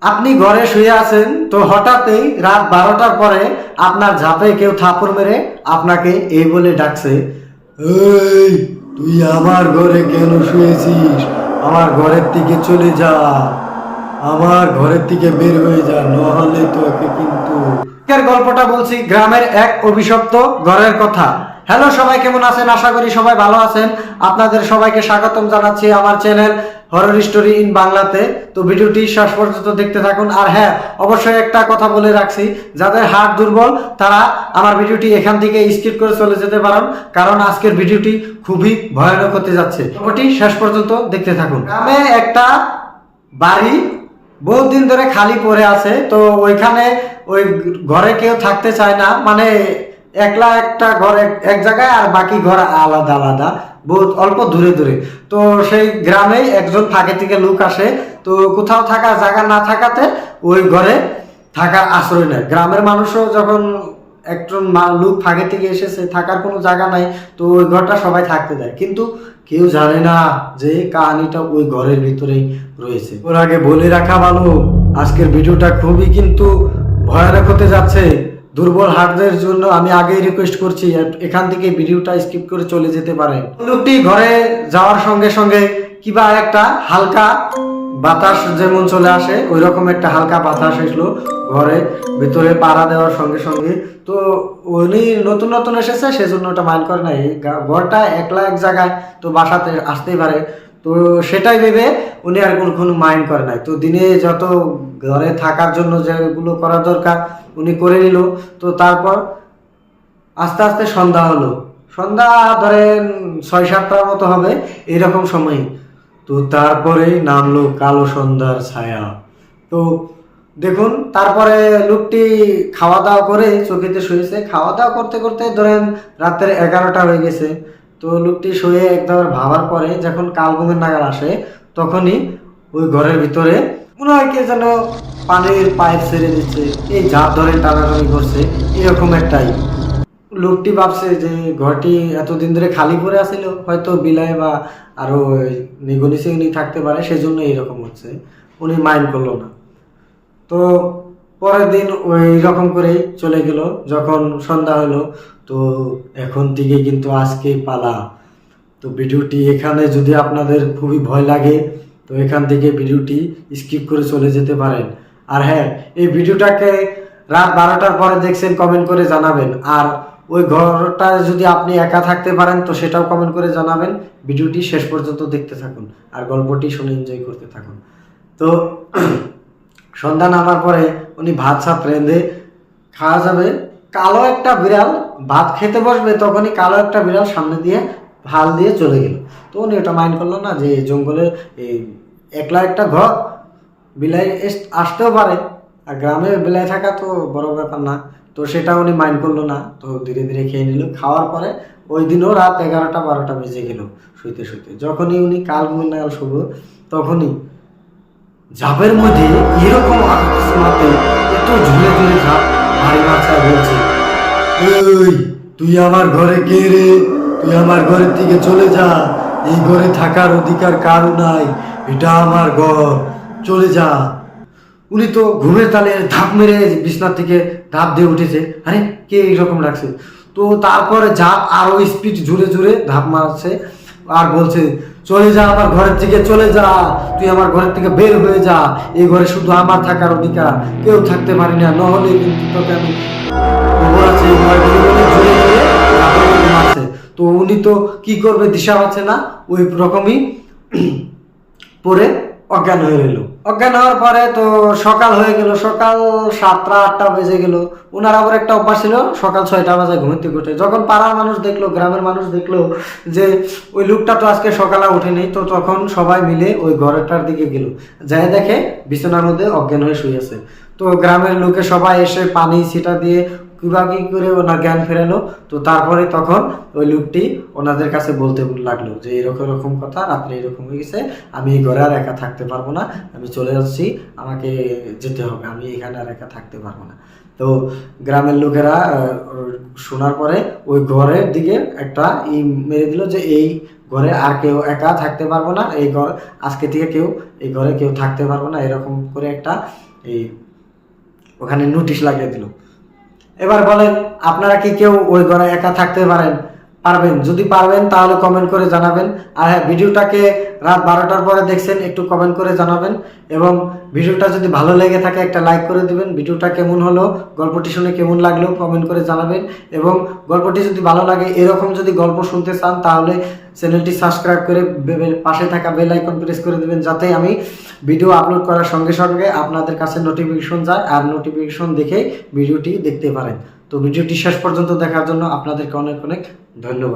আপনি ঘরে শুয়ে আছেন তো হঠাৎই রাত 12টার পরে আপনার ঝাঁপে কেউ থাপড় মেরে আপনাকে এই বলে ডাকছে, এই তুই আমার ঘরে কেন শুয়েছিস? আমার ঘরের দিকে চলে যা, আমার ঘরের থেকে বের হয়ে যা, নহলে তোকে কিন্তু। আজকের গল্পটা বলছি গ্রামের এক অভিশপ্ত ঘরের কথা। হ্যালো সবাই, কেমন আছেন? আশা করি সবাই ভালো আছেন। আপনাদের সবাইকে স্বাগতম জানাচ্ছি আমার চ্যানেল হরর স্টোরি ইন বাংলাতে। তো ভিডিওটি শেষ পর্যন্ত দেখতে থাকুন। আর হ্যাঁ, অবশ্যই একটা কথা বলে রাখছি, যাদের হার্ট দুর্বল তারা আমার ভিডিওটি এখান থেকে স্কিপ করে চলে যেতে পারেন, কারণ আজকের ভিডিওটি খুবই ভয়ানক হতে যাচ্ছে। ভিডিওটি শেষ পর্যন্ত দেখতে থাকুন। গ্রামে একটা বাড়ি বহুত দিন ধরে খালি পড়ে আছে। তো ওইখানে ওই ঘরে কেউ থাকতে চায় না, মানে একলা একটা ঘর এক জায়গায়, আর বাকি ঘর আলাদা আলাদা, বহুত অল্প দূরে দূরে। তো সেই গ্রামেই একজন ফাঁকে থেকে লোক আসে, তো কোথাও থাকার জায়গা না থাকাতে ওই ঘরে থাকার আশ্রয় নেয়। গ্রামের মানুষও যখন একজন লোক ফাঁকে থেকে এসেছে, থাকার কোনো জায়গা নাই, তো ওই ঘরটা সবাই থাকতে দেয়। কিন্তু কেউ জানে না যে কাহিনীটা ওই ঘরের ভিতরেই রয়েছে। ওর আগে বলে রাখা ভালো, আজকের ভিডিওটা খুবই কিন্তু ভয়ানক হতে যাচ্ছে। দুর্বল হার্টদের জন্য আমি আগেই রিকোয়েস্ট করছি, এখান থেকে ভিডিওটা স্কিপ করে চলে যেতে পারে। লোকটি ঘরে যাওয়ার সঙ্গে সঙ্গে কিবা একটা হালকা বাতাস যেমন চলে আসে, ওই রকম একটা হালকা বাতাস এসলো ঘরে ভিতরে পাড়া দেওয়ার সঙ্গে সঙ্গে। তো উনি নতুন নতুন এসেছে, সেজন্য ওটা মাইন্ড করে নাই। ঘরটা একলা এক জায়গায়, তো বাসাতে আসতেই পারে, তো সেটাই ভেবে উনি আর কোনো মাইন্ড করে নাই। তো দিনে যত ঘরে থাকার জন্য যেগুলো করা দরকার উনি করে নিল। তো তারপর আস্তে আস্তে সন্ধ্যা হলো। সন্ধ্যা ধরেন 6-7টার মতো হবে, এইরকম সময়। তো তারপরে নামলো কালো সন্ধ্যার ছায়া। তো দেখুন, তারপরে লোকটি খাওয়া দাওয়া করে চকিতে শুয়েছে। খাওয়া দাওয়া করতে করতে ধরেন রাতের 11টা হয়ে গেছে। তো লোকটি শুয়ে একদম ভাবার পরে যখন কাল ঘুমের নাগাল আসে, তখনই ওই ঘরের ভিতরে মনে হয় কে যেন পানির পাইপ ছেড়ে দিচ্ছে, এই ঝাঁপ ধরে টানাটানি করছে, এরকম একটাই। লোকটি ভাবছে যে ঘরটি এতদিন ধরে খালি পড়ে আছিল, হয়তো বিলায় বা আরো নিগনিসে উনি থাকতে পারে, সেজন্য এইরকম হচ্ছে। উনি মাইন্ড করলো না। তো পরের দিন ওই রকম করেই চলে গেল। যখন সন্ধ্যা হলো, তো এখন থেকে কিন্তু আজকে পালা। তো ভিডিওটি এখানে যদি আপনাদের খুবই ভয় লাগে, তো এখান থেকে ভিডিওটি স্কিপ করে চলে যেতে পারেন। আর হ্যাঁ, এই ভিডিওটাকে রাত 12টার পরে দেখছেন কমেন্ট করে জানাবেন। আর ওই ঘরটা যদি আপনি একা থাকতে পারেন তো সেটাও কমেন্ট করে জানাবেন। ভিডিওটি শেষ পর্যন্ত দেখতে থাকুন আর গল্পটি শুনে এনজয় করতে থাকুন। তো সন্ধ্যা নামার পরে উনি ভাত সাত রেঁধে খাওয়া যাবে, কালো একটা বিড়াল ভাত খেতে বসবে, তখনই কালো একটা বিড়াল সামনে দিয়ে ভাল দিয়ে চলে গেল। তো উনি ওটা মাইন্ড করলো না যে জঙ্গলে এই একলা একটা ঘর, বিলাই আসতেও পারে, আর গ্রামে বিলাই থাকা তো বড় ব্যাপার না। তো সেটা উনি মাইন্ড করলো না। তো ধীরে ধীরে খেয়ে নিল। খাওয়ার পরে ওই দিনও রাত 11টা-12টা বেজে গেল শুইতে শুইতে। যখনই উনি কাল ঘুমের নাগাল শুভ, তখনই ঝাপের মধ্যে এরকম আকস্মাতে এত ঝুলে ঝুলে ঝাপ ভারী মাথায় বলছে, এই তুই আমার ঘরে কে রে? তুই আমার ঘরের থেকে চলে যা, এই ঘরে থাকার অধিকার কারো নাই, এটা আমার ঘর, চলে যা। উনি তো ঘুমের তালে ধাপ মেরে বিছনার থেকে ধাপ দিয়ে উঠেছে, আরে কে এইরকম রাখছে। তো তারপরে ঝাপ আরো স্পিড জুড়ে জুড়ে ধাপ মারছে আর বলছে, চলে যা আমার ঘরের থেকে, চলে যা, তুই আমার ঘরের থেকে বের হয়ে যা, এই ঘরে শুধু আমার থাকার অধিকার, কেউ থাকতে পারি না, নহলে কিন্তু তোকে আমি মারছে। তো উনি তো কি করবে দিশা পাচ্ছে না, ওই রকমই পরে অজ্ঞান হয়ে রইল। অজ্ঞান হওয়ার পরে তো সকাল হয়ে গেল, সকাল 7টা-8টা বেজে গেল। ওনার আবার একটা অভ্যাস ছিল, সকাল 6টা বাজে ঘুমোতে ঘুরতে। যখন পাড়ার মানুষ দেখলো, গ্রামের মানুষ দেখলো যে ওই লোকটা তো আজকে সকালে ওঠেনি, তো তখন সবাই মিলে ওই ঘরটার দিকে গেল। যাই দেখে বিছানার মধ্যে অজ্ঞান হয়ে শুয়ে আছে। তো গ্রামের লোকে সবাই এসে পানি ছিটা দিয়ে কিভাবে করে ওনার জ্ঞান ফেরালো। তো তারপরে তখন ওই লোকটি ওনাদের কাছে বলতে লাগলো যে এরকম এরকম কথা, রাত্রে এরকম হয়ে গেছে, আমি এই ঘরে আর একা থাকতে পারবো না, আমি চলে যাচ্ছি, আমাকে যেতে হবে, আমি এখানে আর একা থাকতে পারবো না। তো গ্রামের লোকেরা শোনার পরে ওই ঘরের দিকে একটা মেরে দিল যে এই ঘরে আর কেউ একা থাকতে পারবো না, এই ঘর আজকে থেকে কেউ এই ঘরে কেউ থাকতে পারবো না, এরকম করে একটা এই ওখানে নোটিশ লাগিয়ে দিল। এবার বলেন আপনারা কি কেউ ওই ঘরে একা থাকতে পারবেন? যদি পারবেন তাহলে কমেন্ট করে জানাবেন। আর হ্যাঁ, ভিডিওটাকে রাত 12টার পরে দেখছেন একটু কমেন্ট করে জানাবেন, এবং ভিডিওটা যদি ভালো লেগে থাকে একটা লাইক করে দিবেন। ভিডিওটা কেমন হলো, গল্পটি শুনে কেমন লাগলো কমেন্ট করে জানাবেন, এবং গল্পটি যদি ভালো লাগে, এরকম যদি গল্প শুনতে চান তাহলে চ্যানেলটি সাবস্ক্রাইব করে পাশে থাকা বেল আইকন প্রেস করে দিবেন, যাতে আমি ভিডিও আপলোড করার সঙ্গে সঙ্গে আপনাদের কাছে নোটিফিকেশন যায়, আর নোটিফিকেশন দেখে ভিডিওটি দেখতে পারেন। তো ভিডিওটি শেষ পর্যন্ত দেখার জন্য আপনাদেরকে অনেক অনেক ধন্যবাদ।